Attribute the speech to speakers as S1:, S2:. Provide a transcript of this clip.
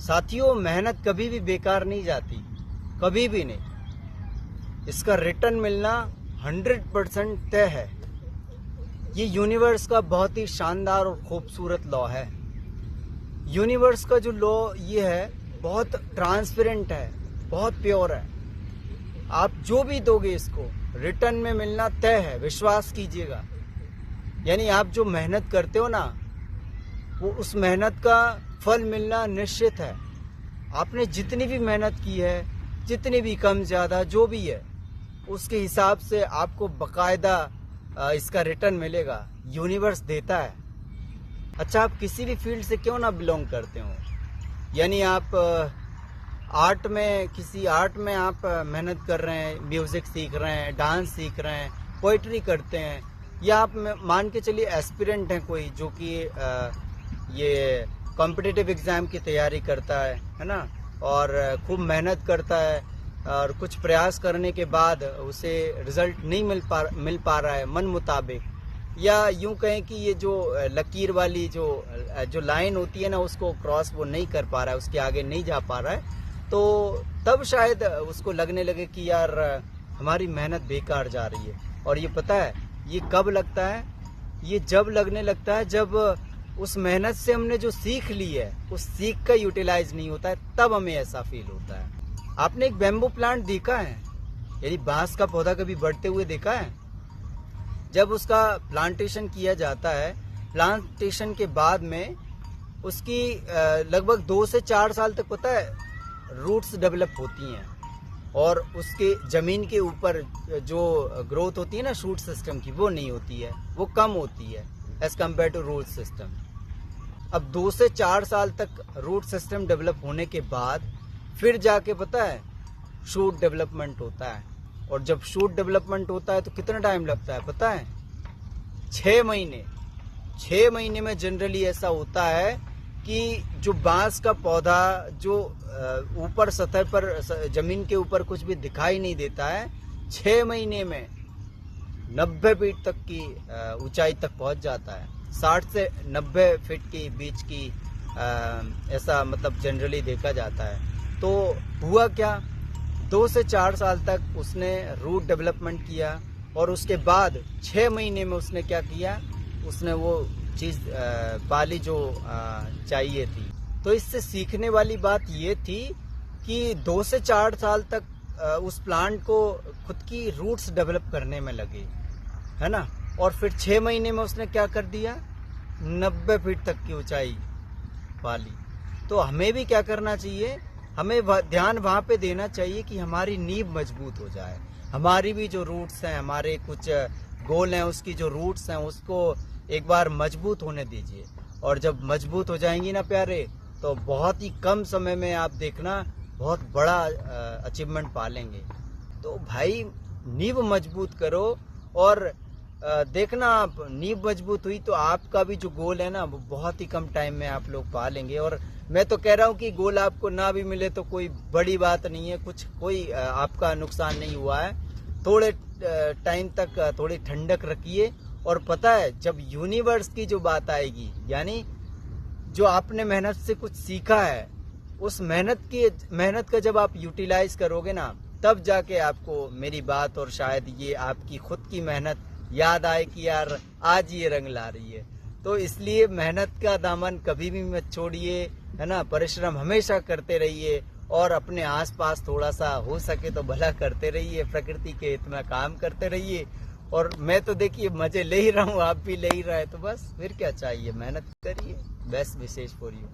S1: साथियों, मेहनत कभी भी बेकार नहीं जाती, कभी भी नहीं। इसका रिटर्न मिलना 100% तय है। ये यूनिवर्स का बहुत ही शानदार और खूबसूरत लॉ है। यूनिवर्स का जो लॉ ये है, बहुत ट्रांसपेरेंट है, बहुत प्योर है। आप जो भी दोगे इसको रिटर्न में मिलना तय है, विश्वास कीजिएगा। यानी आप जो मेहनत करते हो ना, वो उस मेहनत का फल मिलना निश्चित है। आपने जितनी भी मेहनत की है, जितनी भी कम ज़्यादा जो भी है, उसके हिसाब से आपको बकायदा इसका रिटर्न मिलेगा। यूनिवर्स देता है। अच्छा, आप किसी भी फील्ड से क्यों ना बिलोंग करते हो, यानी आप आर्ट में, किसी आर्ट में आप मेहनत कर रहे हैं, म्यूज़िक सीख रहे हैं, डांस सीख रहे हैं, पोइट्री करते हैं, या आप मान के चलिए एस्पिरेंट हैं कोई जो कि ये कॉम्पिटिटिव एग्ज़ाम की तैयारी करता है ना, और खूब मेहनत करता है और कुछ प्रयास करने के बाद उसे रिज़ल्ट नहीं मिल पा रहा है मन मुताबिक, या यूं कहें कि ये जो लकीर वाली जो लाइन होती है ना, उसको क्रॉस वो नहीं कर पा रहा है, उसके आगे नहीं जा पा रहा है, तो तब शायद उसको लगने लगे कि यार हमारी मेहनत बेकार जा रही है। और ये पता है ये कब लगता है? ये जब लगने लगता है जब उस मेहनत से हमने जो सीख ली है, उस सीख का यूटिलाइज नहीं होता है, तब हमें ऐसा फील होता है। आपने एक बैम्बू प्लांट देखा है, यानी बांस का पौधा कभी बढ़ते हुए देखा है? जब उसका प्लांटेशन किया जाता है, प्लांटेशन के बाद में उसकी लगभग 2 से 4 साल तक पता है रूट्स डेवलप होती हैं, और उसके जमीन के ऊपर जो ग्रोथ होती है ना शूट सिस्टम की, वो नहीं होती है, वो कम होती है as compare to root system. अब 2 से 4 साल तक रूट सिस्टम डेवलप होने के बाद फिर जाके पता है शूट डेवलपमेंट होता है। और जब शूट डेवलपमेंट होता है तो कितना टाइम लगता है पता है? 6 महीने। 6 महीने में जनरली ऐसा होता है कि जो बांस का पौधा जो ऊपर सतह पर, जमीन के ऊपर कुछ भी दिखाई नहीं देता है, 6 महीने में 90 फीट तक की ऊंचाई तक पहुंच जाता है। 60 से 90 फीट के बीच की ऐसा मतलब जनरली देखा जाता है। तो हुआ क्या, 2 से 4 साल तक उसने रूट डेवलपमेंट किया, और उसके बाद 6 महीने में उसने क्या किया, उसने वो चीज़ पाली जो चाहिए थी। तो इससे सीखने वाली बात ये थी कि 2 से 4 साल तक उस प्लांट को खुद की रूट्स डेवलप करने में लगे, है ना, और फिर 6 महीने में उसने क्या कर दिया, 90 फीट तक की ऊंचाई पाली। तो हमें भी क्या करना चाहिए, हमें ध्यान वहाँ पे देना चाहिए कि हमारी नींव मजबूत हो जाए। हमारी भी जो रूट्स हैं, हमारे कुछ गोल हैं, उसकी जो रूट्स हैं उसको एक बार मजबूत होने दीजिए। और जब मजबूत हो जाएंगी ना प्यारे, तो बहुत ही कम समय में आप देखना बहुत बड़ा अचीवमेंट पा लेंगे। तो भाई नींव मजबूत करो, और देखना आप नींव मजबूत हुई तो आपका भी जो गोल है ना, वो बहुत ही कम टाइम में आप लोग पा लेंगे। और मैं तो कह रहा हूँ कि गोल आपको ना भी मिले तो कोई बड़ी बात नहीं है, कोई आपका नुकसान नहीं हुआ है। थोड़े टाइम तक थोड़ी ठंडक रखिए, और पता है जब यूनिवर्स की जो बात आएगी, यानी जो आपने मेहनत से कुछ सीखा है, उस मेहनत का जब आप यूटिलाइज करोगे ना, तब जाके आपको मेरी बात और शायद ये आपकी खुद की मेहनत याद आए कि यार आज ये रंग ला रही है। तो इसलिए मेहनत का दामन कभी भी मत छोड़िए, है ना, परिश्रम हमेशा करते रहिए, और अपने आसपास थोड़ा सा हो सके तो भला करते रहिए, प्रकृति के हित में काम करते रहिए। और मैं तो देखिए मजे ले ही रहा हूँ, आप भी ले ही रहे, तो बस फिर क्या चाहिए, मेहनत करिए। Best wishes for you.